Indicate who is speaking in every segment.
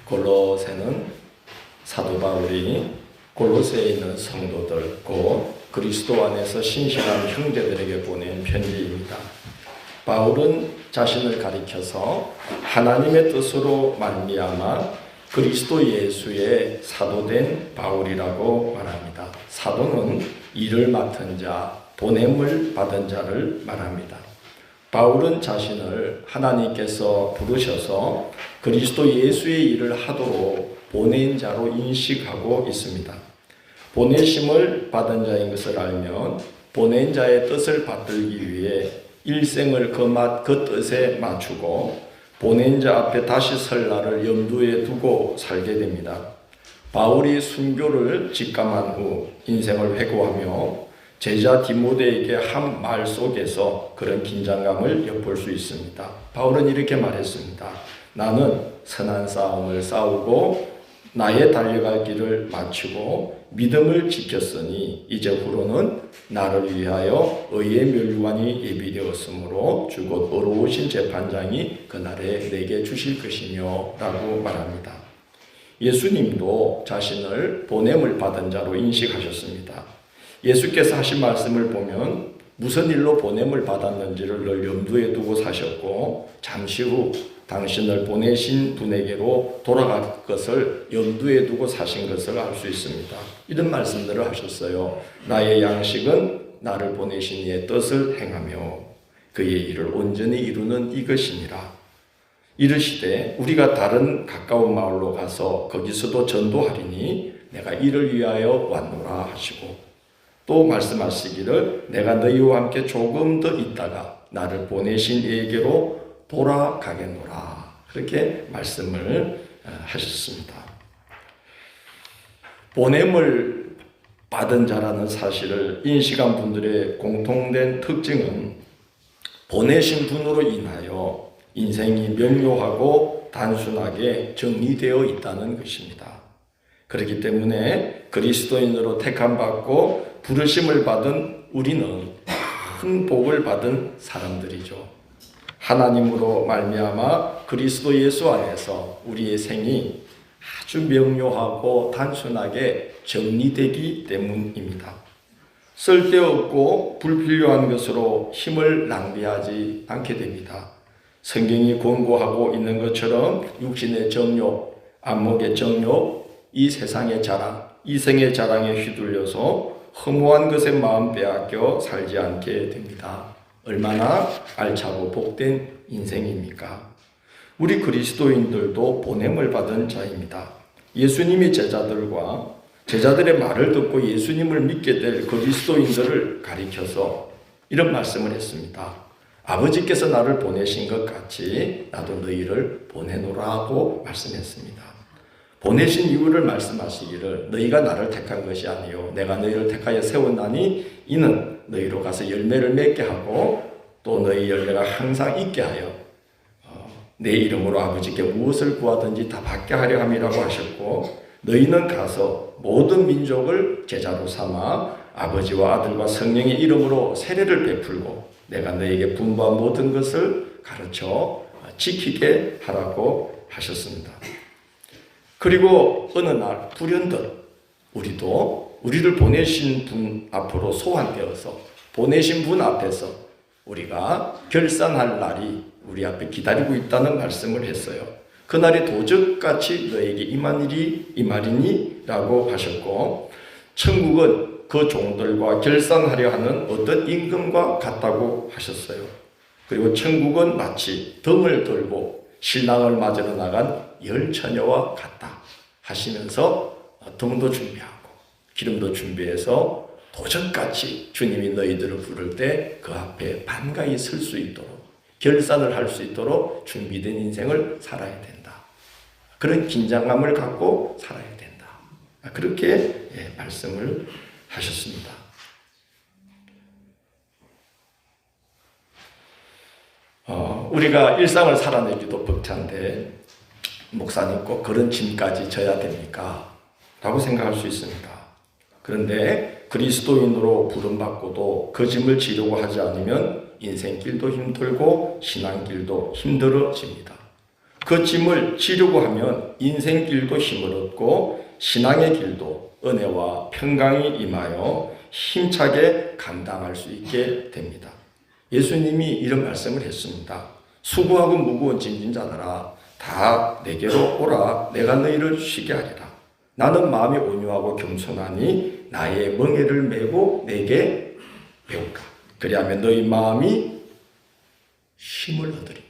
Speaker 1: 골로새는 사도 바울이 골로새에 있는 성도들 곧 그리스도 안에서 신실한 형제들에게 보낸 편지입니다. 바울은 자신을 가리켜서 하나님의 뜻으로 말미암아 그리스도 예수의 사도된 바울이라고 말합니다. 사도는 일을 맡은 자, 보냄을 받은 자를 말합니다. 바울은 자신을 하나님께서 부르셔서 그리스도 예수의 일을 하도록 보낸 자로 인식하고 있습니다. 보내심을 받은 자인 것을 알면 보낸 자의 뜻을 받들기 위해 일생을 그 뜻에 맞추고 보낸 자 앞에 다시 설 날을 염두에 두고 살게 됩니다. 바울이 순교를 직감한 후 인생을 회고하며 제자 디모데에게 한 말 속에서 그런 긴장감을 엿볼 수 있습니다. 바울은 이렇게 말했습니다. 나는 선한 싸움을 싸우고 나의 달려갈 길을 마치고 믿음을 지켰으니 이제 후로는 나를 위하여 의의 멸류관이 예비되었으므로 주 곧 의로우신 재판장이 그날에 내게 주실 것이며 라고 말합니다. 예수님도 자신을 보냄을 받은 자로 인식하셨습니다. 예수께서 하신 말씀을 보면 무슨 일로 보냄을 받았는지를 늘 염두에 두고 사셨고 잠시 후 당신을 보내신 분에게로 돌아갈 것을 염두에 두고 사신 것을 알 수 있습니다. 이런 말씀들을 하셨어요. 나의 양식은 나를 보내신 이의 뜻을 행하며 그의 일을 온전히 이루는 이것이니라. 이르시되 우리가 다른 가까운 마을로 가서 거기서도 전도하리니 내가 이를 위하여 왔노라 하시고 또 말씀하시기를 내가 너희와 함께 조금 더 있다가 나를 보내신 이에게로 돌아가겠노라. 그렇게 말씀을 하셨습니다. 보냄을 받은 자라는 사실을 인식한 분들의 공통된 특징은 보내신 분으로 인하여 인생이 명료하고 단순하게 정리되어 있다는 것입니다. 그렇기 때문에 그리스도인으로 택함받고 부르심을 받은 우리는 큰 복을 받은 사람들이죠. 하나님으로 말미암아 그리스도 예수 안에서 우리의 생이 아주 명료하고 단순하게 정리되기 때문입니다. 쓸데없고 불필요한 것으로 힘을 낭비하지 않게 됩니다. 성경이 권고하고 있는 것처럼 육신의 정욕, 안목의 정욕, 이 세상의 자랑, 이생의 자랑에 휘둘려서 허무한 것에 마음 빼앗겨 살지 않게 됩니다. 얼마나 알차고 복된 인생입니까? 우리 그리스도인들도 보냄을 받은 자입니다. 예수님이 제자들의 말을 듣고 예수님을 믿게 될 그리스도인들을 가리켜서 이런 말씀을 했습니다. 아버지께서 나를 보내신 것 같이 나도 너희를 보내노라고 말씀했습니다. 보내신 이유를 말씀하시기를 너희가 나를 택한 것이 아니요 내가 너희를 택하여 세웠나니 이는 너희로 가서 열매를 맺게 하고 또 너희 열매가 항상 있게 하여 내 이름으로 아버지께 무엇을 구하든지 다 받게 하려 함이라고 하셨고 너희는 가서 모든 민족을 제자로 삼아 아버지와 아들과 성령의 이름으로 세례를 베풀고 내가 너희에게 분부한 모든 것을 가르쳐 지키게 하라고 하셨습니다. 그리고 어느 날 불현듯 우리를 보내신 분 앞으로 소환되어서 보내신 분 앞에서 우리가 결산할 날이 우리 앞에 기다리고 있다는 말씀을 했어요. 그날이 도적같이 너에게 임한 일이 이 말이니? 라고 하셨고 천국은 그 종들과 결산하려 하는 어떤 임금과 같다고 하셨어요. 그리고 천국은 마치 등을 들고 신랑을 맞으러 나간 열 처녀와 같다 하시면서 등도 준비하고 기름도 준비해서 도적같이 주님이 너희들을 부를 때 그 앞에 반가이 설 수 있도록 결산을 할 수 있도록 준비된 인생을 살아야 된다. 그런 긴장감을 갖고 살아야 된다. 그렇게 말씀을 하셨습니다. 우리가 일상을 살아내기도 벅찬데 목사님 꼭 그런 짐까지 져야 됩니까? 라고 생각할 수 있습니다. 그런데 그리스도인으로 부름받고도 그 짐을 지려고 하지 않으면 인생길도 힘들고 신앙길도 힘들어집니다. 그 짐을 지려고 하면 인생길도 힘을 얻고 신앙의 길도 은혜와 평강이 임하여 힘차게 감당할 수 있게 됩니다. 예수님이 이런 말씀을 했습니다. 수고하고 무거운 짐진 자들아 다 내게로 오라. 내가 너희를 쉬게 하리라. 나는 마음이 온유하고 겸손하니 나의 멍에를 메고 내게 배우라. 그리하면 너희 마음이 힘을 얻으리니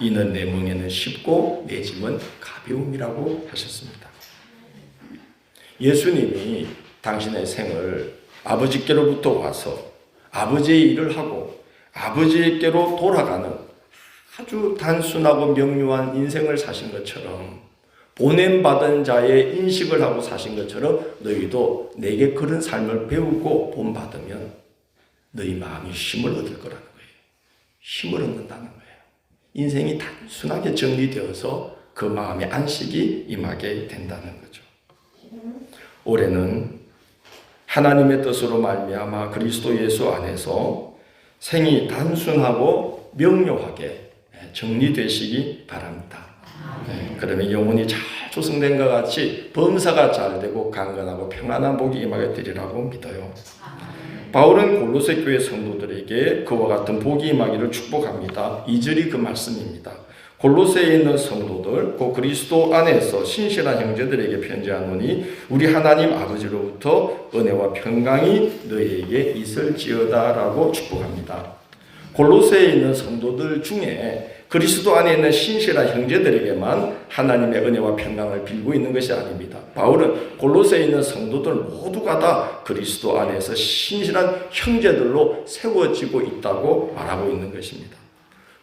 Speaker 1: 이는 내 멍에는 쉽고 내 짐은 가벼움이라고 하셨습니다. 예수님이 당신의 생을 아버지께로부터 와서 아버지의 일을 하고 아버지께로 돌아가는 아주 단순하고 명료한 인생을 사신 것처럼 보냄받은 자의 인식을 하고 사신 것처럼 너희도 내게 그런 삶을 배우고 본받으면 너희 마음이 힘을 얻을 거라는 거예요. 힘을 얻는다는 거예요. 인생이 단순하게 정리되어서 그 마음의 안식이 임하게 된다는 거죠. 올해는 하나님의 뜻으로 말미암아 그리스도 예수 안에서 생이 단순하고 명료하게 정리되시기 바랍니다. 그러면 영혼이 잘 조성된 것 같이 범사가 잘 되고 강건하고 평안한 복이 임하게 되리라고 믿어요. 바울은 골로새 교회 성도들에게 그와 같은 복이 임하기를 축복합니다. 2절이 그 말씀입니다. 골로새에 있는 성도들 곧 그리스도 안에서 신실한 형제들에게 편지하노니 우리 하나님 아버지로부터 은혜와 평강이 너희에게 있을지어다라고 축복합니다. 골로새에 있는 성도들 중에 그리스도 안에 있는 신실한 형제들에게만 하나님의 은혜와 평강을 빌고 있는 것이 아닙니다. 바울은 골로새에 있는 성도들 모두가 다 그리스도 안에서 신실한 형제들로 세워지고 있다고 말하고 있는 것입니다.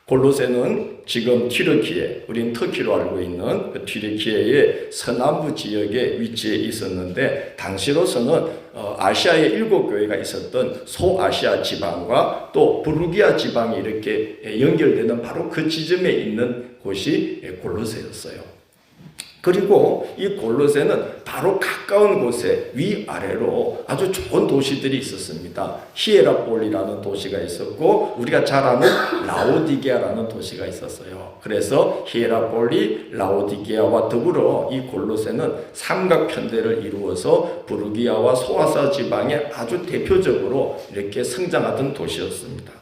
Speaker 1: 골로새는 지금 튀르키예, 우린 터키로 알고 있는 그 튀르키예의 서남부 지역에 위치해 있었는데 당시로서는 아시아의 7교회가 있었던 소아시아 지방과 또 부르기아 지방이 이렇게 연결되는 바로 그 지점에 있는 곳이 골로새였어요. 그리고 이 골로새는 바로 가까운 곳에 위아래로 아주 좋은 도시들이 있었습니다. 히에라폴이라는 도시가 있었고 우리가 잘 아는 라오디게아라는 도시가 있었어요. 그래서 히에라폴이 라오디게아와 더불어 이 골로새는 삼각편대를 이루어서 부르기아와 소아시아 지방에 아주 대표적으로 이렇게 성장하던 도시였습니다.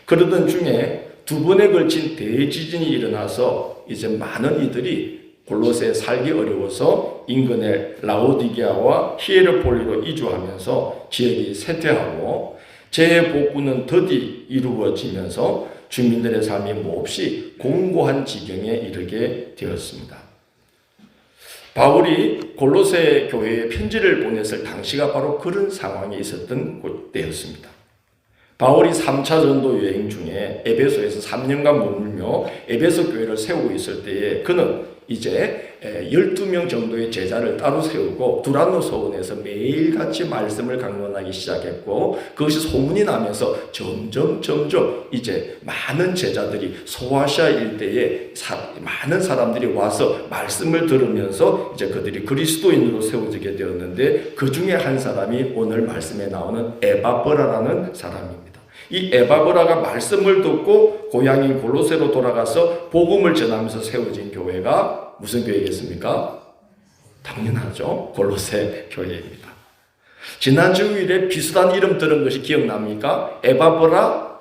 Speaker 1: 그러던 중에 2번에 걸친 대지진이 일어나서 이제 많은 이들이 골로새에 살기 어려워서 인근의 라오디게아와 히에라폴리로 이주하면서 지역이 쇠퇴하고 재복구는 더디 이루어지면서 주민들의 삶이 몹시 공고한 지경에 이르게 되었습니다. 바울이 골로새 교회에 편지를 보냈을 당시가 바로 그런 상황에 있었던 때였습니다. 바울이 3차 전도 여행 중에 에베소에서 3년간 머물며 에베소 교회를 세우고 있을 때에 그는 이제 12명 정도의 제자를 따로 세우고 두란노 서원에서 매일같이 말씀을 강론하기 시작했고 그것이 소문이 나면서 점점 이제 많은 제자들이 소아시아 일대에 많은 사람들이 와서 말씀을 들으면서 이제 그들이 그리스도인으로 세워지게 되었는데 그 중에 한 사람이 오늘 말씀에 나오는 에바브라라는 사람입니다. 이 에바브라가 말씀을 듣고 고향인 골로새로 돌아가서 복음을 전하면서 세워진 교회가 무슨 교회겠습니까? 당연하죠. 골로새 교회입니다. 지난 주일에 비슷한 이름 들은 것이 기억납니까? 에바브라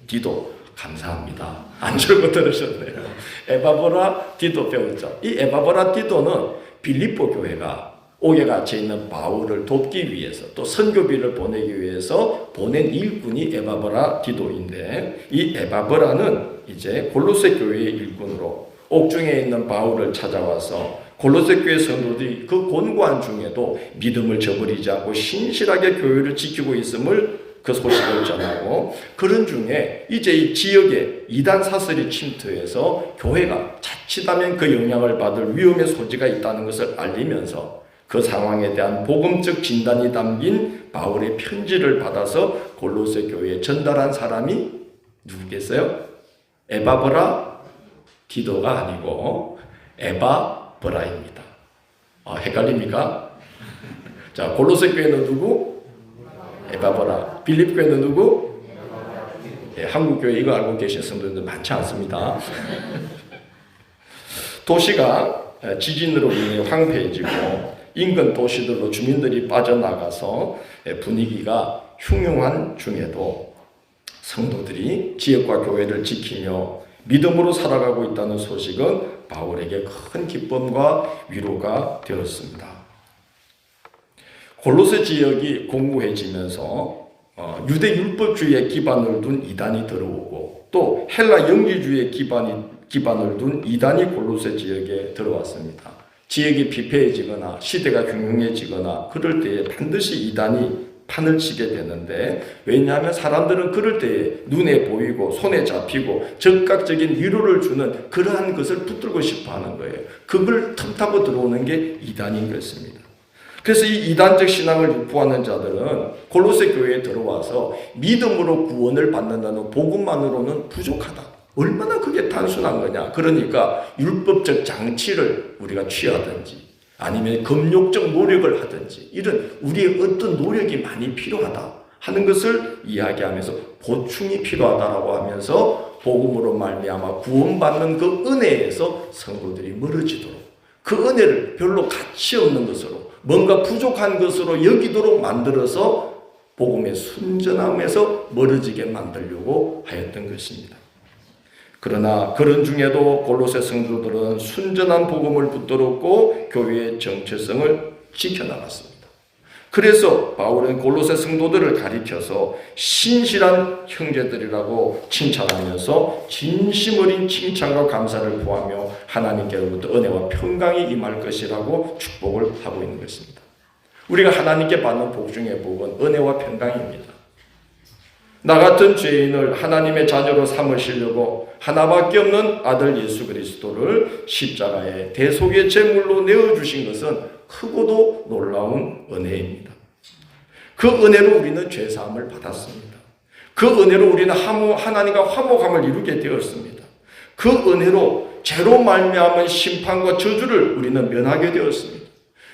Speaker 1: 디도. 감사합니다. 안 줄고 들으셨네요. 에바브라 디도 배웠죠. 이 에바브라 디도는 빌립보 교회가 옥에 갇혀 있는 바울을 돕기 위해서 또 선교비를 보내기 위해서 보낸 일꾼이 에바브라 디도인데 이 에바브라는 이제 골로새 교회의 일꾼으로 옥중에 있는 바울을 찾아와서 골로새 교회 성도들이 그 곤고한 중에도 믿음을 저버리지 않고 신실하게 교회를 지키고 있음을 그 소식을 전하고 그런 중에 이제 이 지역에 이단 사설이 침투해서 교회가 자칫하면 그 영향을 받을 위험의 소지가 있다는 것을 알리면서 그 상황에 대한 복음적 진단이 담긴 바울의 편지를 받아서 골로새 교회에 전달한 사람이 누구겠어요? 에바브라 디도가 아니고 에바브라입니다. 헷갈립니까? 자, 골로새 교회는 누구? 에바브라. 빌립 교회는 누구? 한국 교회 이거 알고 계신 성도들 많지 않습니다. 도시가 지진으로 인해 황폐해지고 인근 도시들로 주민들이 빠져나가서 분위기가 흉흉한 중에도 성도들이 지역과 교회를 지키며 믿음으로 살아가고 있다는 소식은 바울에게 큰 기쁨과 위로가 되었습니다. 골로새 지역이 공고해지면서 유대 율법주의에 기반을 둔 이단이 들어오고 또 헬라 영지주의에 기반을 둔 이단이 골로새 지역에 들어왔습니다. 지역이 피폐해지거나 시대가 흉흉해지거나 그럴 때에 반드시 이단이 판을 치게 되는데, 왜냐하면 사람들은 그럴 때에 눈에 보이고 손에 잡히고 즉각적인 위로를 주는 그러한 것을 붙들고 싶어 하는 거예요. 그걸 틈타고 들어오는 게 이단인 것입니다. 그래서 이 이단적 신앙을 유포하는 자들은 골로새 교회에 들어와서 믿음으로 구원을 받는다는 복음만으로는 부족하다. 얼마나 그게 단순한 거냐. 그러니까 율법적 장치를 우리가 취하든지 아니면 금욕적 노력을 하든지 이런 우리의 어떤 노력이 많이 필요하다 하는 것을 이야기하면서 보충이 필요하다라고 하면서 복음으로 말미암아 구원받는 그 은혜에서 성도들이 멀어지도록, 그 은혜를 별로 가치 없는 것으로 뭔가 부족한 것으로 여기도록 만들어서 복음의 순전함에서 멀어지게 만들려고 하였던 것입니다. 그러나 그런 중에도 골로새 성도들은 순전한 복음을 붙들었고 교회의 정체성을 지켜나갔습니다. 그래서 바울은 골로새 성도들을 가리켜서 신실한 형제들이라고 칭찬하면서 진심 어린 칭찬과 감사를 포하며 하나님께로부터 은혜와 평강이 임할 것이라고 축복을 하고 있는 것입니다. 우리가 하나님께 받는 복 중의 복은 은혜와 평강입니다. 나 같은 죄인을 하나님의 자녀로 삼으시려고 하나밖에 없는 아들 예수 그리스도를 십자가에 대속의 제물로 내어주신 것은 크고도 놀라운 은혜입니다. 그 은혜로 우리는 죄사함을 받았습니다. 그 은혜로 우리는 하나님과 화목함을 이루게 되었습니다. 그 은혜로 죄로 말미암은 심판과 저주를 우리는 면하게 되었습니다.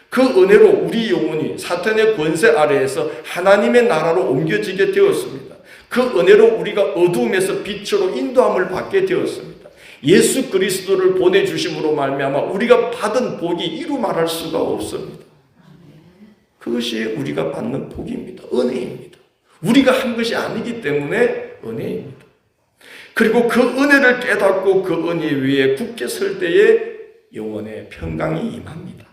Speaker 1: 그 은혜로 우리 영혼이 사탄의 권세 아래에서 하나님의 나라로 옮겨지게 되었습니다. 그 은혜로 우리가 어두움에서 빛으로 인도함을 받게 되었습니다. 예수 그리스도를 보내주심으로 말미암아 우리가 받은 복이 이루 말할 수가 없습니다. 그것이 우리가 받는 복입니다. 은혜입니다. 우리가 한 것이 아니기 때문에 은혜입니다. 그리고 그 은혜를 깨닫고 그 은혜 위에 굳게 설 때에 영혼의 평강이 임합니다.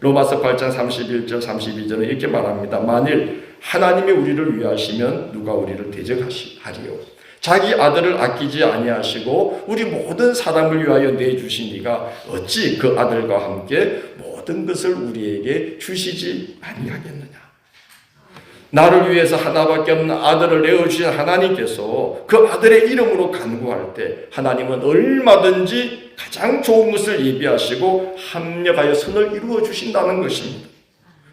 Speaker 1: 로마서 8장 31절 32절은 이렇게 말합니다. 만일 하나님이 우리를 위하시면 누가 우리를 대적하리요. 자기 아들을 아끼지 아니하시고 우리 모든 사람을 위하여 내주시니가 어찌 그 아들과 함께 모든 것을 우리에게 주시지 아니하겠느냐. 나를 위해서 하나밖에 없는 아들을 내어주신 하나님께서 그 아들의 이름으로 간구할 때 하나님은 얼마든지 가장 좋은 것을 예비하시고 합력하여 선을 이루어 주신다는 것입니다.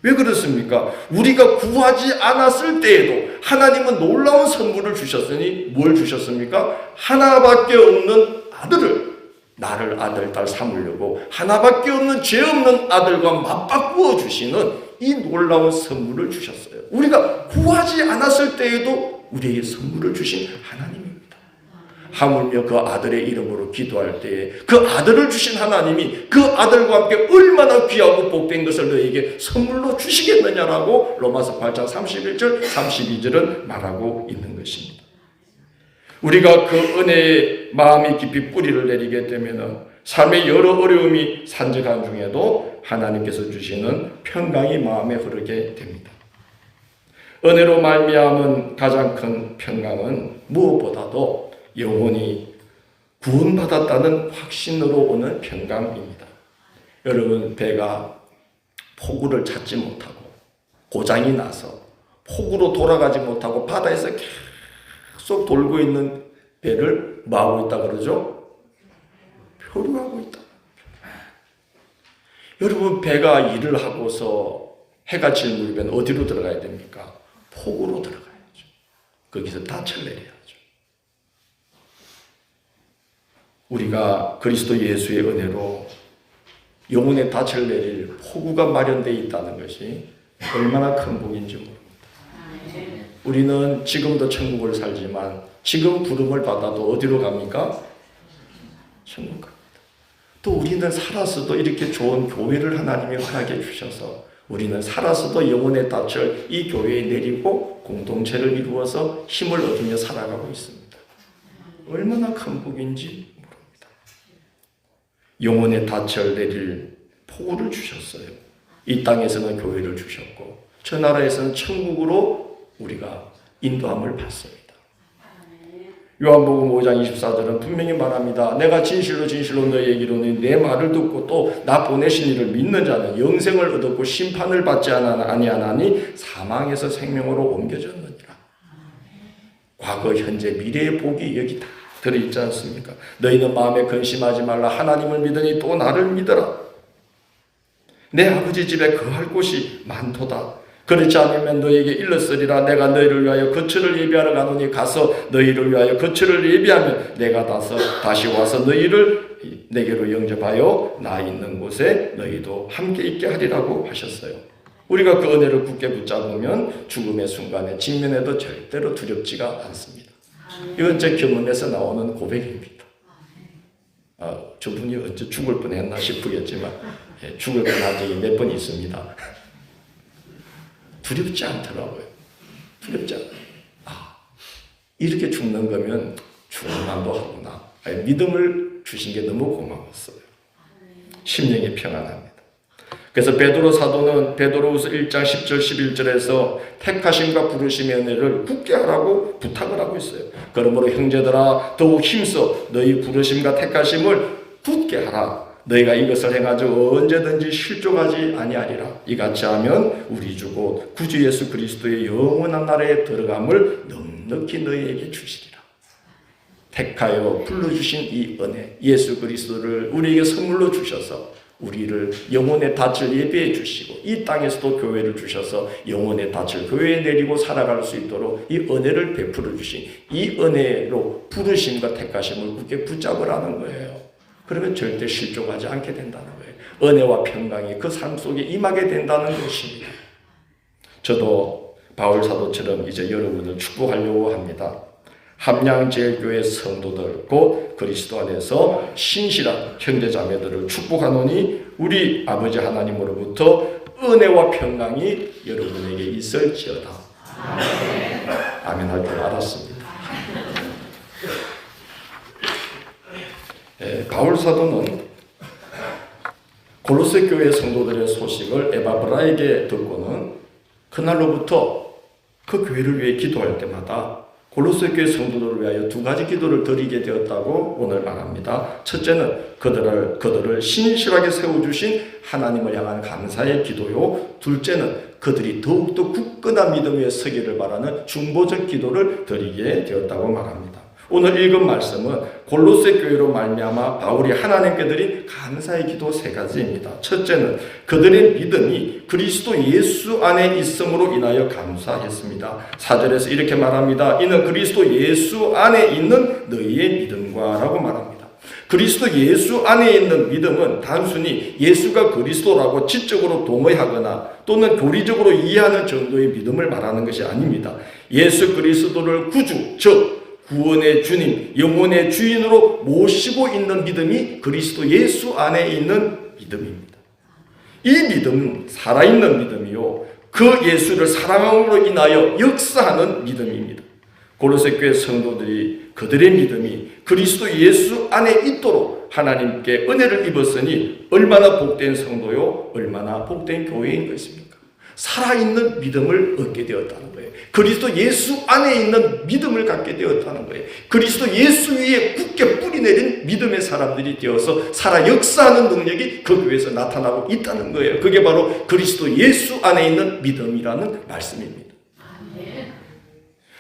Speaker 1: 왜 그렇습니까? 우리가 구하지 않았을 때에도 하나님은 놀라운 선물을 주셨으니 뭘 주셨습니까? 하나밖에 없는 아들을, 나를 아들, 딸 삼으려고 하나밖에 없는 죄 없는 아들과 맞바꾸어 주시는 이 놀라운 선물을 주셨어요. 우리가 구하지 않았을 때에도 우리에게 선물을 주신 하나님입니다. 하물며 그 아들의 이름으로 기도할 때에 그 아들을 주신 하나님이 그 아들과 함께 얼마나 귀하고 복된 것을 너에게 선물로 주시겠느냐라고 로마서 8장 31절 32절은 말하고 있는 것입니다. 우리가 그 은혜에 마음이 깊이 뿌리를 내리게 되면 삶의 여러 어려움이 산적한 중에도 하나님께서 주시는 평강이 마음에 흐르게 됩니다. 은혜로 말미암은 가장 큰 평강은 무엇보다도 영혼이 구원받았다는 확신으로 오는 평강입니다. 여러분, 배가 포구를 찾지 못하고 고장이 나서 포구로 돌아가지 못하고 바다에서 계속 돌고 있는 배를 뭐하고 있다 그러죠? 표류하고 있다. 여러분, 배가 일을 하고서 해가 질 무렵엔 어디로 들어가야 됩니까? 포구로 들어가야죠. 거기서 닻을 내려야죠. 우리가 그리스도 예수의 은혜로 영혼의 닻을 내릴 포구가 마련되어 있다는 것이 얼마나 큰 복인지 모릅니다. 우리는 지금도 천국을 살지만 지금 부름을 받아도 어디로 갑니까? 천국 갑니다. 또 우리는 살아서도 이렇게 좋은 교회를 하나님이 허락해 주셔서 우리는 살아서도 영혼의 닻을 이 교회에 내리고 공동체를 이루어서 힘을 얻으며 살아가고 있습니다. 얼마나 큰 복인지 모릅니다. 영혼의 닻을 내릴 포구를 주셨어요. 이 땅에서는 교회를 주셨고 저 나라에서는 천국으로 우리가 인도함을 받습니다. 요한복음 5장 24절은 분명히 말합니다. 내가 진실로 너희에게 이르노니 내 말을 듣고 또 나 보내신 이를 믿는 자는 영생을 얻었고 심판을 받지 아니하나니 사망에서 생명으로 옮겨졌느니라. 과거, 현재, 미래의 복이 여기 다 들어있지 않습니까? 너희는 마음에 근심하지 말라. 하나님을 믿으니 또 나를 믿어라. 내 아버지 집에 거할 곳이 많도다. 그렇지 않으면 너에게 일렀으리라. 내가 너희를 위하여 거처를 예비하러 가노니 가서 너희를 위하여 거처를 예비하면 내가 다시 와서 너희를 내게로 영접하여 나 있는 곳에 너희도 함께 있게 하리라고 하셨어요. 우리가 그 은혜를 굳게 붙잡으면 죽음의 순간에 직면해도 절대로 두렵지가 않습니다. 이건 제 경험에서 나오는 고백입니다. 저분이 언제 죽을 뻔했나 싶으겠지만 죽을 뻔한 적이 몇 번 있습니다. 두렵지 않더라고요. 두렵지 않아요. 이렇게 죽는 거면 죽을만도 하구나. 믿음을 주신 게 너무 고마웠어요. 심령이 평안합니다. 그래서 베드로 사도는 베드로후서 1장 10절 11절에서 택하심과 부르심의 은혜를 굳게 하라고 부탁을 하고 있어요. 그러므로 형제들아 더욱 힘써 너희 부르심과 택하심을 굳게 하라. 너희가 이것을 행하지 언제든지 실족하지 아니하리라. 이같이 하면 우리 주 곧 구주 예수 그리스도의 영원한 나라에 들어감을 넉넉히 너희에게 주시리라. 택하여 불러주신 이 은혜, 예수 그리스도를 우리에게 선물로 주셔서 우리를 영혼의 닻을 예비해 주시고 이 땅에서도 교회를 주셔서 영혼의 닻을 교회에 내리고 살아갈 수 있도록 이 은혜를 베풀어 주신 이 은혜로 부르심과 택하심을 굳게 붙잡으라는 거예요. 그러면 절대 실족하지 않게 된다는 거예요. 은혜와 평강이 그 삶 속에 임하게 된다는 것입니다. 저도 바울 사도처럼 이제 여러분을 축복하려고 합니다. 함양제일교회 성도들 곧 그리스도 안에서 신실한 형제자매들을 축복하노니 우리 아버지 하나님으로부터 은혜와 평강이 여러분에게 있을지어다. 아멘 할 줄 알았습니다. 바울 사도는 골로새 교회 성도들의 소식을 에바브라에게 듣고는 그날로부터 그 교회를 위해 기도할 때마다 골로새 교회 성도들을 위하여 두 가지 기도를 드리게 되었다고 오늘 말합니다. 첫째는 그들을 신실하게 세워주신 하나님을 향한 감사의 기도요. 둘째는 그들이 더욱더 굳건한 믿음 위에 서기를 바라는 중보적 기도를 드리게 되었다고 말합니다. 오늘 읽은 말씀은 골로새 교회로 말미암아 바울이 하나님께 드린 감사의 기도 세 가지입니다. 첫째는 그들의 믿음이 그리스도 예수 안에 있음으로 인하여 감사했습니다. 4절에서 이렇게 말합니다. 이는 그리스도 예수 안에 있는 너희의 믿음과 라고 말합니다. 그리스도 예수 안에 있는 믿음은 단순히 예수가 그리스도라고 지적으로 동의하거나 또는 교리적으로 이해하는 정도의 믿음을 말하는 것이 아닙니다. 예수 그리스도를 구주, 즉 구원의 주님, 영혼의 주인으로 모시고 있는 믿음이 그리스도 예수 안에 있는 믿음입니다. 이 믿음은 살아있는 믿음이요. 그 예수를 사랑함으로 인하여 역사하는 믿음입니다. 골로새 교회 성도들이 그들의 믿음이 그리스도 예수 안에 있도록 하나님께 은혜를 입었으니 얼마나 복된 성도요, 얼마나 복된 교회인 것입니까? 살아있는 믿음을 얻게 되었다는 거예요. 그리스도 예수 안에 있는 믿음을 갖게 되었다는 거예요. 그리스도 예수 위에 굳게 뿌리내린 믿음의 사람들이 되어서 살아 역사하는 능력이 그 교회에서 나타나고 있다는 거예요. 그게 바로 그리스도 예수 안에 있는 믿음이라는 말씀입니다.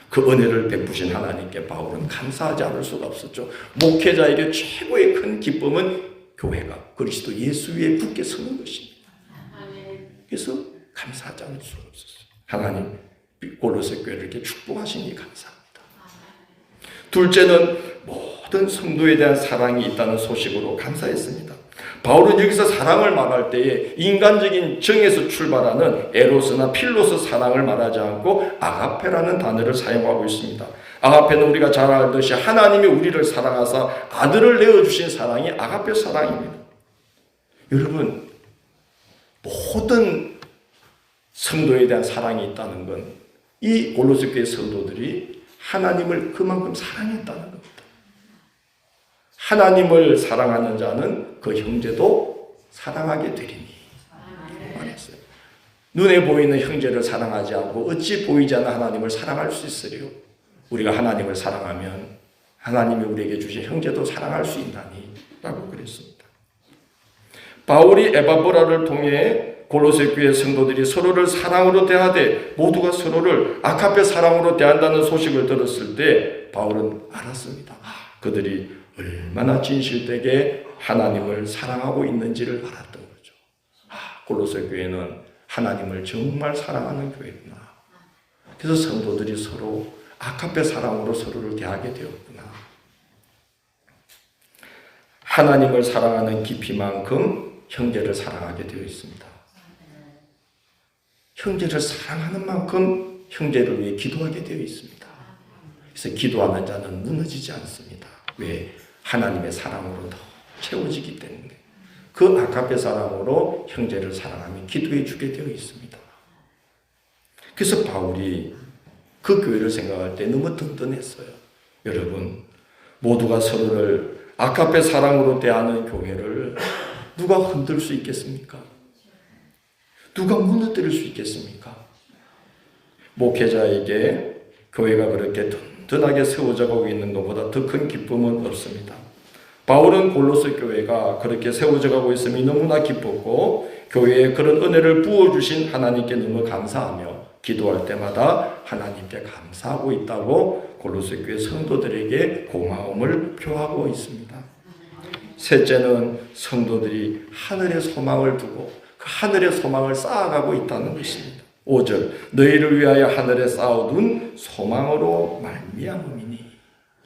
Speaker 1: 그 은혜를 베푸신 하나님께 바울은 감사하지 않을 수가 없었죠. 목회자에게 최고의 큰 기쁨은 교회가 그리스도 예수 위에 굳게 서는 것입니다. 그래서 감사하지 않을 수가 없었어요. 하나님 골로새 교회를 이렇게 축복하시니 감사합니다. 둘째는 모든 성도에 대한 사랑이 있다는 소식으로 감사했습니다. 바울은 여기서 사랑을 말할 때에 인간적인 정에서 출발하는 에로스나 필로스 사랑을 말하지 않고 아가페라는 단어를 사용하고 있습니다. 아가페는 우리가 잘 알듯이 하나님이 우리를 사랑하사 아들을 내어주신 사랑이 아가페 사랑입니다. 여러분, 모든 성도에 대한 사랑이 있다는 건 이 골로새 교회 성도들이 하나님을 그만큼 사랑했다는 겁니다. 하나님을 사랑하는 자는 그 형제도 사랑하게 되리니 말했어요. 눈에 보이는 형제를 사랑하지 않고 어찌 보이지 않는 하나님을 사랑할 수 있으리요? 우리가 하나님을 사랑하면 하나님이 우리에게 주신 형제도 사랑할 수 있나니 라고 그랬습니다. 바울이 에바브라를 통해 골로새 교회 성도들이 서로를 사랑으로 대하되 모두가 서로를 아카페 사랑으로 대한다는 소식을 들었을 때 바울은 알았습니다. 그들이 얼마나 진실되게 하나님을 사랑하고 있는지를 알았던 거죠. 골로새 교회는 하나님을 정말 사랑하는 교회구나. 그래서 성도들이 서로 아카페 사랑으로 서로를 대하게 되었구나. 하나님을 사랑하는 깊이만큼 형제를 사랑하게 되어 있습니다. 형제를 사랑하는 만큼 형제를 위해 기도하게 되어 있습니다. 그래서 기도하는 자는 무너지지 않습니다. 왜? 하나님의 사랑으로 더 채워지기 때문에. 그 아카페 사랑으로 형제를 사랑하며 기도해 주게 되어 있습니다. 그래서 바울이 그 교회를 생각할 때 너무 든든했어요. 여러분, 모두가 서로를 아카페 사랑으로 대하는 교회를 누가 흔들 수 있겠습니까? 누가 무너뜨릴 수 있겠습니까? 목회자에게 교회가 그렇게 든든하게 세워져 가고 있는 것보다 더 큰 기쁨은 없습니다. 바울은 골로새 교회가 그렇게 세워져 가고 있음이 너무나 기뻤고 교회에 그런 은혜를 부어주신 하나님께 너무 감사하며 기도할 때마다 하나님께 감사하고 있다고 골로새 교회 성도들에게 고마움을 표하고 있습니다. 셋째는 성도들이 하늘의 소망을 두고 그 하늘의 소망을 쌓아가고 있다는 것입니다. 5절 너희를 위하여 하늘에 쌓아둔 소망으로 말미암음이니.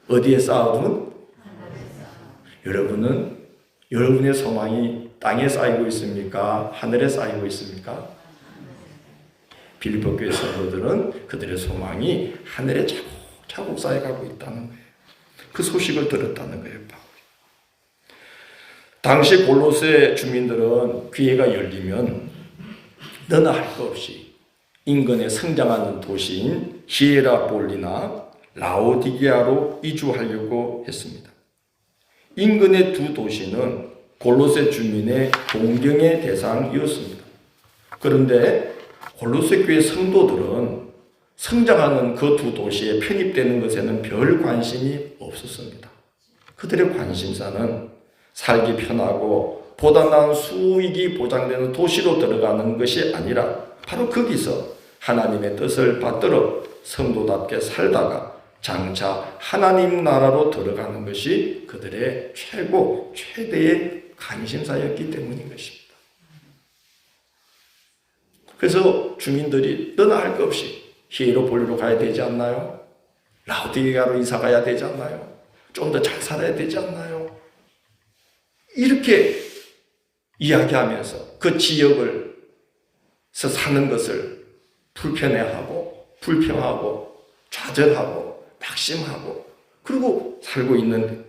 Speaker 1: 어디에 쌓아둔? 여러분은 여러분의 소망이 땅에 쌓이고 있습니까? 하늘에 쌓이고 있습니까? 빌립보 교회 성도들은 그들의 소망이 하늘에 차곡차곡 쌓여가고 있다는 거예요. 그 소식을 들었다는 거예요. 당시 골로새 주민들은 기회가 열리면 너나 할 것 없이 인근에 성장하는 도시인 히에라볼리나 라오디게아로 이주하려고 했습니다. 인근의 두 도시는 골로새 주민의 동경의 대상이었습니다. 그런데 골로새 교회 성도들은 성장하는 그 두 도시에 편입되는 것에는 별 관심이 없었습니다. 그들의 관심사는 살기 편하고 보다 나은 수익이 보장되는 도시로 들어가는 것이 아니라 바로 거기서 하나님의 뜻을 받들어 성도답게 살다가 장차 하나님 나라로 들어가는 것이 그들의 최대의 관심사였기 때문인 것입니다. 그래서 주민들이 너나 할 것 없이 히에라폴리로 가야 되지 않나요? 라오디게아로 이사 가야 되지 않나요? 좀 더 잘 살아야 되지 않나요? 이렇게 이야기하면서 그 지역에서 사는 것을 불편해하고 불평하고 좌절하고 낙심하고 그리고 살고 있는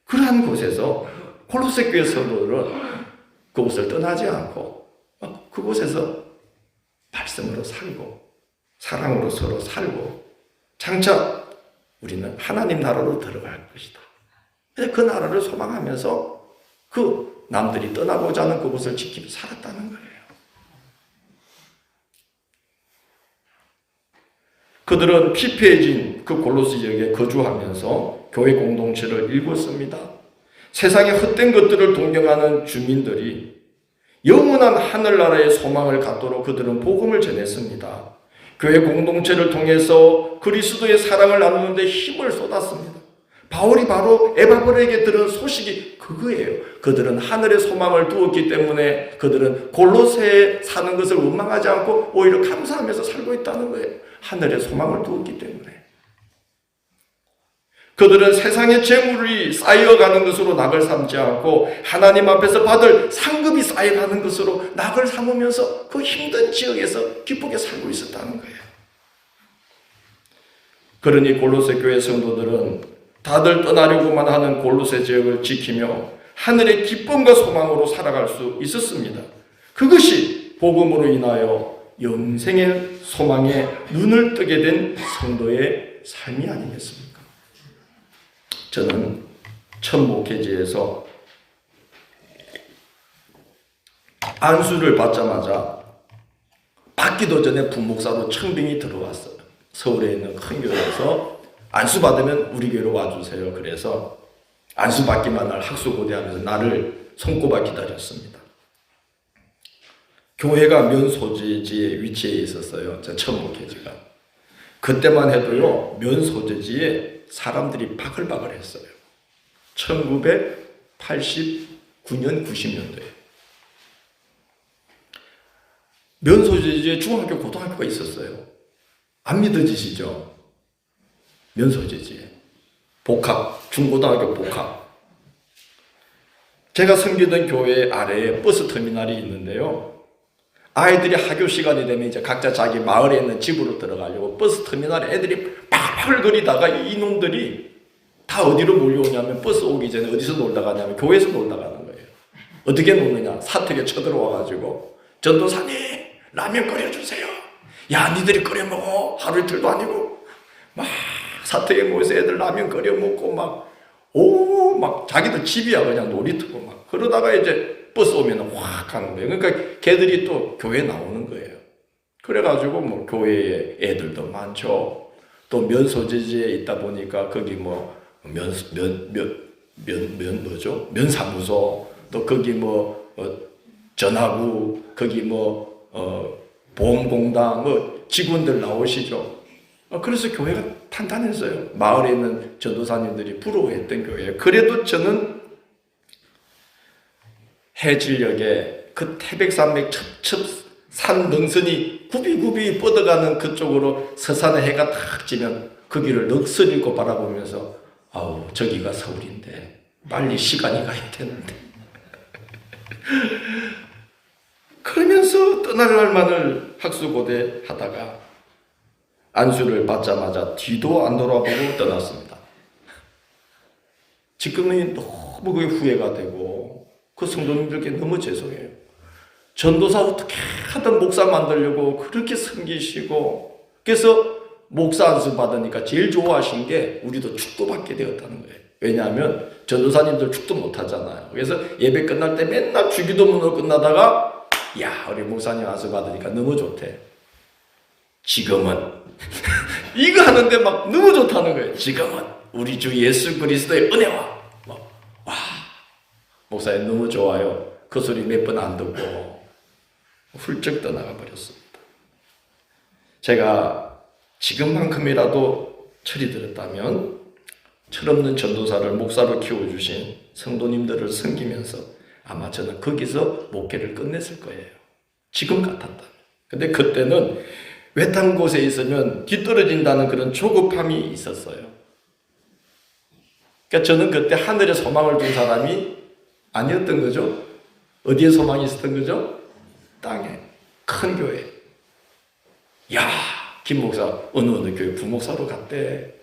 Speaker 1: 그러한 곳에서 골로새 교회 성도들은 그곳을 떠나지 않고 그곳에서 말씀으로 살고 사랑으로 서로 살고 장차 우리는 하나님 나라로 들어갈 것이다. 그 나라를 소망하면서 그 남들이 떠나고자 하는 그곳을 지키며 살았다는 거예요. 그들은 피폐해진 그 골로새 지역에 거주하면서 교회 공동체를 일궜습니다. 세상의 헛된 것들을 동경하는 주민들이 영원한 하늘나라의 소망을 갖도록 그들은 복음을 전했습니다. 교회 공동체를 통해서 그리스도의 사랑을 나누는데 힘을 쏟았습니다. 바울이 바로 에바브라에게 들은 소식이 그거예요. 그들은 하늘의 소망을 두었기 때문에 그들은 골로새에 사는 것을 원망하지 않고 오히려 감사하면서 살고 있다는 거예요. 하늘의 소망을 두었기 때문에. 그들은 세상의 재물이 쌓여가는 것으로 낙을 삼지 않고 하나님 앞에서 받을 상급이 쌓여가는 것으로 낙을 삼으면서 그 힘든 지역에서 기쁘게 살고 있었다는 거예요. 그러니 골로새 교회 성도들은 다들 떠나려고만 하는 골로새 지역을 지키며 하늘의 기쁨과 소망으로 살아갈 수 있었습니다. 그것이 복음으로 인하여 영생의 소망에 눈을 뜨게 된 성도의 삶이 아니겠습니까? 저는 첫 목회지에서 안수를 받자마자 받기도 전에 부목사로 청빙이 들어왔어요. 서울에 있는 큰 교회에서 안수 받으면 우리 교회로 와주세요. 그래서 안수 받기만 할 학수고대하면서 나를 손꼽아 기다렸습니다. 교회가 면소재지에 위치해 있었어요. 제 첫 목회지가. 그때만 해도요, 면소재지에 사람들이 바글바글했어요. 1989년, 90년도에. 면소재지에 중학교, 고등학교가 있었어요. 안 믿어지시죠? 면소재지에. 복합, 중고등학교 복합. 제가 섬기던 교회 아래에 버스 터미널이 있는데요. 아이들이 학교 시간이 되면 이제 각자 자기 마을에 있는 집으로 들어가려고 버스 터미널에 애들이 바글거리다가 이놈들이 다 어디로 몰려오냐면 버스 오기 전에 어디서 놀다 가냐면 교회에서 놀다 가는 거예요. 어떻게 노느냐? 사택에 쳐들어와가지고 전도사님 라면 끓여주세요. 야 니들이 끓여 먹어. 하루 이틀도 아니고 막 사택에 모여서 애들 라면 끓여 먹고 막 자기들 집이야 그냥 놀이터고 막 그러다가 이제 버스 오면 확 가는 거예요. 그러니까 걔들이 또 교회에 나오는 거예요. 그래가지고 뭐 교회에 애들도 많죠. 또 면소재지에 있다 보니까 거기 뭐 뭐죠? 면사무소 또 거기 뭐 전화부 거기 뭐 보험공단 뭐 직원들 나오시죠. 그래서 교회가 탄탄했어요. 마을에 있는 전도사님들이 부러워했던 교회예요. 그래도 저는 해질녘에 그 태백산맥 첩첩 산 능선이 굽이굽이 뻗어가는 그쪽으로 서산의 해가 탁 지면 그 길을 넋을 잃고 바라보면서 아우 저기가 서울인데 빨리 시간이 가야 되는데 그러면서 떠날 날만을 학수고대 하다가 안수를 받자마자 뒤도 안 돌아보고 떠났습니다. 지금은 너무 그게 후회가 되고 그 성도님들께 너무 죄송해요. 전도사 어떻게 하든 목사 만들려고 그렇게 섬기시고 그래서 목사 안수 받으니까 제일 좋아하신 게 우리도 축도받게 되었다는 거예요. 왜냐하면 전도사님들 축도 못하잖아요. 그래서 예배 끝날 때 맨날 주기도문으로 끝나다가 야 우리 목사님 안수 받으니까 너무 좋대. 지금은 이거 하는데 막 너무 좋다는 거예요. 지금은 우리 주 예수 그리스도의 은혜와 와 목사님 너무 좋아요. 그 소리 몇 번 안 듣고 훌쩍 떠나가 버렸습니다. 제가 지금만큼이라도 철이 들었다면 철없는 전도사를 목사로 키워주신 성도님들을 섬기면서 아마 저는 거기서 목회를 끝냈을 거예요. 지금 같았다면. 근데 그때는 외딴 곳에 있으면 뒤떨어진다는 그런 조급함이 있었어요. 그러니까 저는 그때 하늘에 소망을 둔 사람이 아니었던 거죠. 어디에 소망이 있었던 거죠? 땅에. 큰 교회. 야, 김 목사 어느 교회 부목사로 갔대.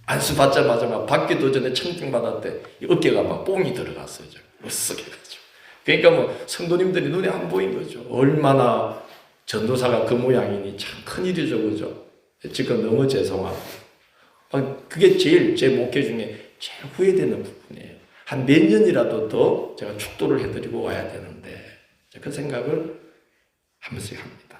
Speaker 1: 안수 받자마자 막 받기도 전에 청증 받았대. 어깨가 막 뽕이 들어갔어요. 으쓱 해가지고. 그러니까 뭐 성도님들이 눈에 안 보인 거죠. 얼마나 전도사가 그 모양이니 참 큰일이죠. 그죠? 지금 너무 죄송하고. 그게 제일 제 목회 중에 제일 후회되는 부분이에요. 한 몇 년이라도 더 제가 축도를 해드리고 와야 되는데 그 생각을 하면서 합니다.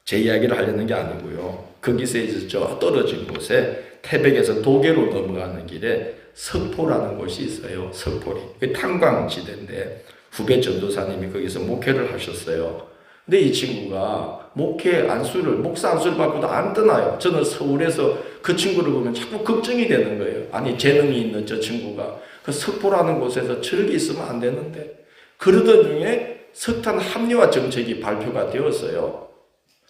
Speaker 1: 제 이야기를 하려는 게 아니고요. 거기서 이제 저 떨어진 곳에 태백에서 도계로 넘어가는 길에 석포라는 곳이 있어요. 석포리. 그 탄광지대인데 후배 전도사님이 거기서 목회를 하셨어요. 근데 이 친구가 목사 안수를 받고도 안 떠나요. 저는 서울에서 그 친구를 보면 자꾸 걱정이 되는 거예요. 아니 재능이 있는 저 친구가 그 석포라는 곳에서 저렇게 있으면 안 되는데 그러던 중에 석탄 합리화 정책이 발표가 되었어요.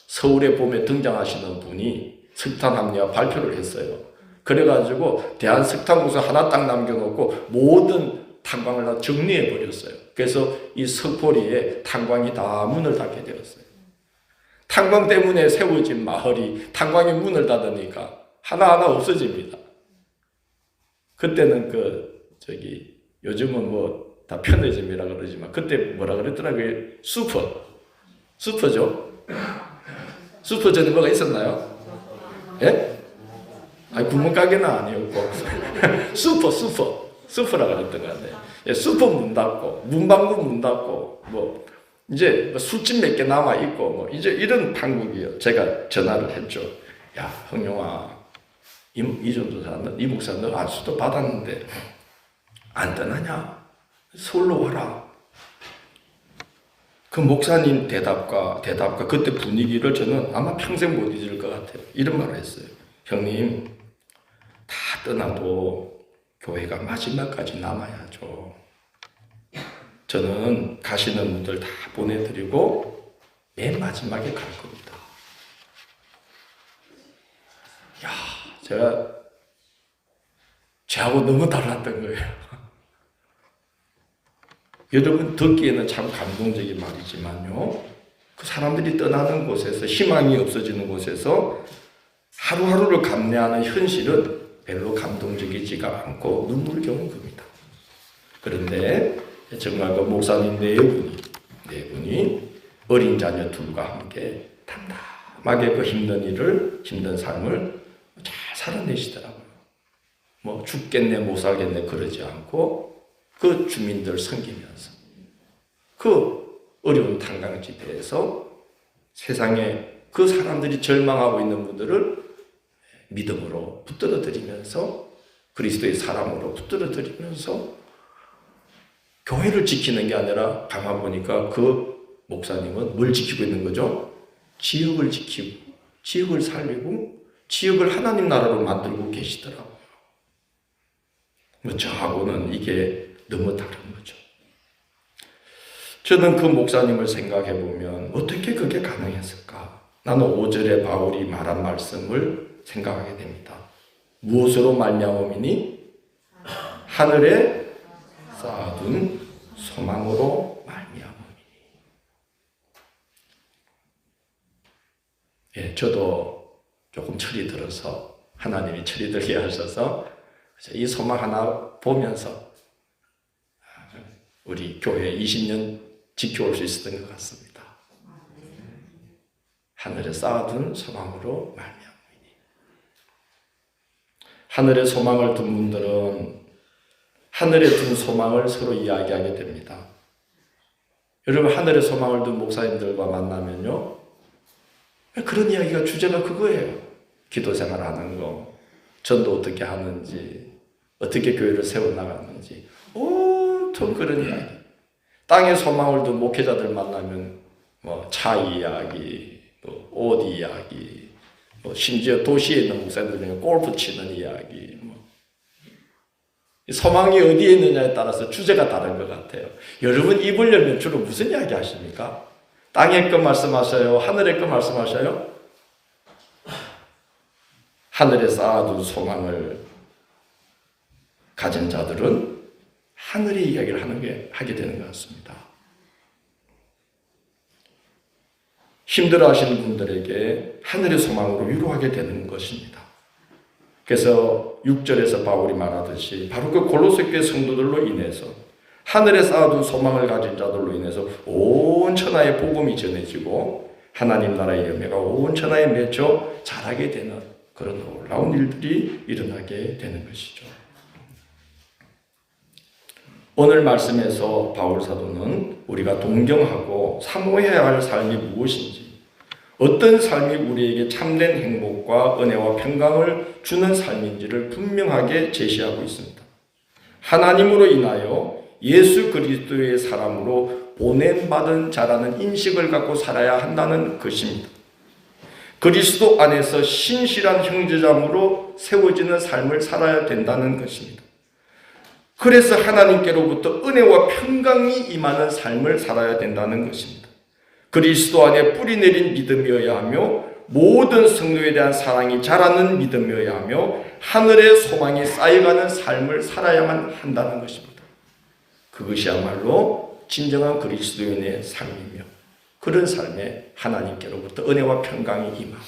Speaker 1: 서울에 보면 등장하시는 분이 석탄 합리화 발표를 했어요. 그래가지고 대한석탄공사 하나 딱 남겨놓고 모든 탄광을 다 정리해 버렸어요. 그래서 이 석포리에 탄광이 다 문을 닫게 되었어요. 탄광 때문에 세워진 마을이 탄광이 문을 닫으니까 하나하나 없어집니다. 그때는 요즘은 뭐 다 편의점이라 그러지만 그때 뭐라 그랬더라고요? 슈퍼죠? 슈퍼 전에 뭐가 있었나요? 예? 아니 구멍가게는 아니었고 슈퍼라 그랬던 것 같아요. 예, 슈퍼 문 닫고 문방구 문 닫고 뭐 이제 술집 몇 개 남아 있고 뭐 이제 이런 판국이요. 제가 전화를 했죠. 야 형용아, 이 정도 사는 이 목사 너 안수도 받았는데 안 떠나냐? 서울로 와라. 그 목사님 대답과 그때 분위기를 저는 아마 평생 못 잊을 것 같아요. 이런 말을 했어요. 형님, 다 떠나도 교회가 마지막까지 남아야죠. 저는 가시는 분들 다 보내드리고 맨 마지막에 갈 겁니다. 야, 제가 저하고 너무 달랐던 거예요. 여러분 듣기에는 참 감동적인 말이지만요. 그 사람들이 떠나는 곳에서 희망이 없어지는 곳에서 하루하루를 감내하는 현실은 별로 감동적이지가 않고 눈물겨운 겁니다. 그런데 정말 그 목사님 네 분이 어린 자녀 둘과 함께 담담하게 그 힘든 삶을 잘 살아내시더라고요. 뭐 죽겠네 못 살겠네 그러지 않고 그 주민들 섬기면서 그 어려운 탄광지대에서 세상에 그 사람들이 절망하고 있는 분들을 믿음으로 붙들어 드리면서 그리스도의 사람으로 붙들어 드리면서 교회를 지키는 게 아니라 가만 보니까 그 목사님은 뭘 지키고 있는 거죠? 지역을 지키고 지역을 살리고 지역을 하나님 나라로 만들고 계시더라고요. 뭐 저하고는 이게 너무 다른 거죠. 저는 그 목사님을 생각해 보면 어떻게 그게 가능했을까? 나는 5절에 바울이 말한 말씀을 생각하게 됩니다. 무엇으로 말미암음이니? 하늘에 쌓아둔 소망으로 말미암음이니. 예, 저도 조금 철이 들어서 하나님이 철이 들게 하셔서 이 소망 하나 보면서 우리 교회 20년 지켜올 수 있었던 것 같습니다. 하늘에 쌓아둔 소망으로 말미암으니. 하늘에 소망을 둔 분들은 하늘에 둔 소망을 서로 이야기하게 됩니다. 여러분 하늘에 소망을 둔 목사님들과 만나면요, 그런 이야기가 주제가 그거예요. 기도 생활하는 거, 전도 어떻게 하는지, 어떻게 교회를 세워나가는지 온통 그런 이야기. 땅에 소망을 둔 목회자들 만나면 뭐 차 이야기, 뭐 옷 이야기, 뭐 심지어 도시에 있는 목사님들 중에 골프 치는 이야기, 뭐 소망이 어디에 있느냐에 따라서 주제가 다른 것 같아요. 여러분 입을 열면 주로 무슨 이야기 하십니까? 땅의 것 말씀하셔요? 하늘의 것 말씀하셔요? 하늘에 쌓아둔 소망을 가진 자들은 하늘의 이야기를 하게 되는 것 같습니다. 힘들어하시는 분들에게 하늘의 소망으로 위로하게 되는 것입니다. 그래서 6절에서 바울이 말하듯이 바로 그 골로새 교회 성도들로 인해서 하늘에 쌓아둔 소망을 가진 자들로 인해서 온 천하에 복음이 전해지고 하나님 나라의 열매가 온 천하에 맺혀 자라게 되는 그런 놀라운 일들이 일어나게 되는 것이죠. 오늘 말씀에서 바울 사도는 우리가 동경하고 사모해야 할 삶이 무엇인지, 어떤 삶이 우리에게 참된 행복과 은혜와 평강을 주는 삶인지를 분명하게 제시하고 있습니다. 하나님으로 인하여 예수 그리스도의 사람으로 보냄받은 자라는 인식을 갖고 살아야 한다는 것입니다. 그리스도 안에서 신실한 형제자매로 세워지는 삶을 살아야 된다는 것입니다. 그래서 하나님께로부터 은혜와 평강이 임하는 삶을 살아야 된다는 것입니다. 그리스도 안에 뿌리 내린 믿음이어야 하며 모든 성도에 대한 사랑이 자라는 믿음이어야 하며 하늘의 소망이 쌓여가는 삶을 살아야만 한다는 것입니다. 그것이야말로 진정한 그리스도인의 삶이며 그런 삶에 하나님께로부터 은혜와 평강이 임하고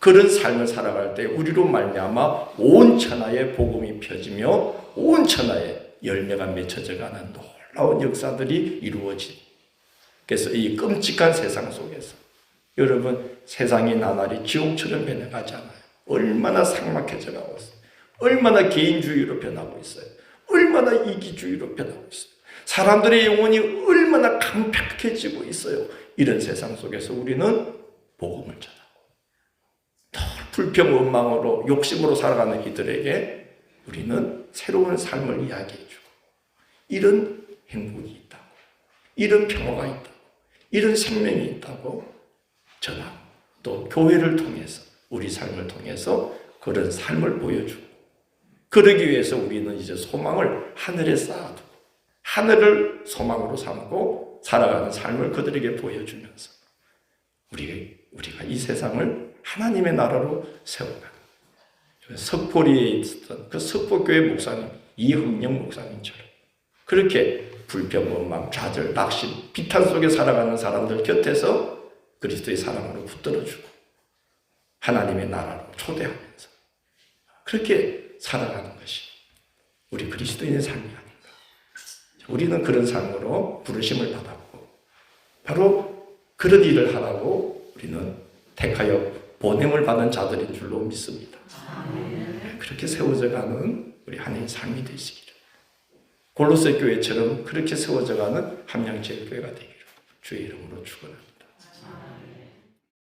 Speaker 1: 그런 삶을 살아갈 때 우리로 말미암아 온 천하에 복음이 펴지며 온 천하에 열매가 맺혀져가는 놀라운 역사들이 이루어진, 그래서 이 끔찍한 세상 속에서 여러분, 세상이 나날이 지옥처럼 변해가잖아요. 얼마나 삭막해져 가고 있어요. 얼마나 개인주의로 변하고 있어요. 얼마나 이기주의로 변하고 있어요. 사람들의 영혼이 얼마나 강팍해지고 있어요. 이런 세상 속에서 우리는 복음을 전하고 더 불평, 원망으로 욕심으로 살아가는 이들에게 우리는 새로운 삶을 이야기해주고, 이런 행복이 있다고, 이런 평화가 있다고, 이런 생명이 있다고 전하고, 또 교회를 통해서, 우리 삶을 통해서 그런 삶을 보여주고, 그러기 위해서 우리는 이제 소망을 하늘에 쌓아두고 하늘을 소망으로 삼고 살아가는 삶을 그들에게 보여주면서 우리가 이 세상을 하나님의 나라로 세워가는, 석포리에 있었던 그 석포교회 목사님 이흥영 목사님처럼 그렇게 불평, 원망, 좌절, 낙심, 비탄 속에 살아가는 사람들 곁에서 그리스도의 사랑으로 붙들어주고 하나님의 나라로 초대하면서 그렇게 살아가는 것이 우리 그리스도인의 삶이 아닌가. 우리는 그런 삶으로 부르심을 받았고, 바로 그런 일을 하라고 우리는 택하여 보냄을 받은 자들인 줄로 믿습니다. 그렇게 세워져가는 우리 하나님의 삶이 되시기를, 골로새 교회처럼 그렇게 세워져가는 함양제일교회가 되기를 주의 이름으로 축원합니다.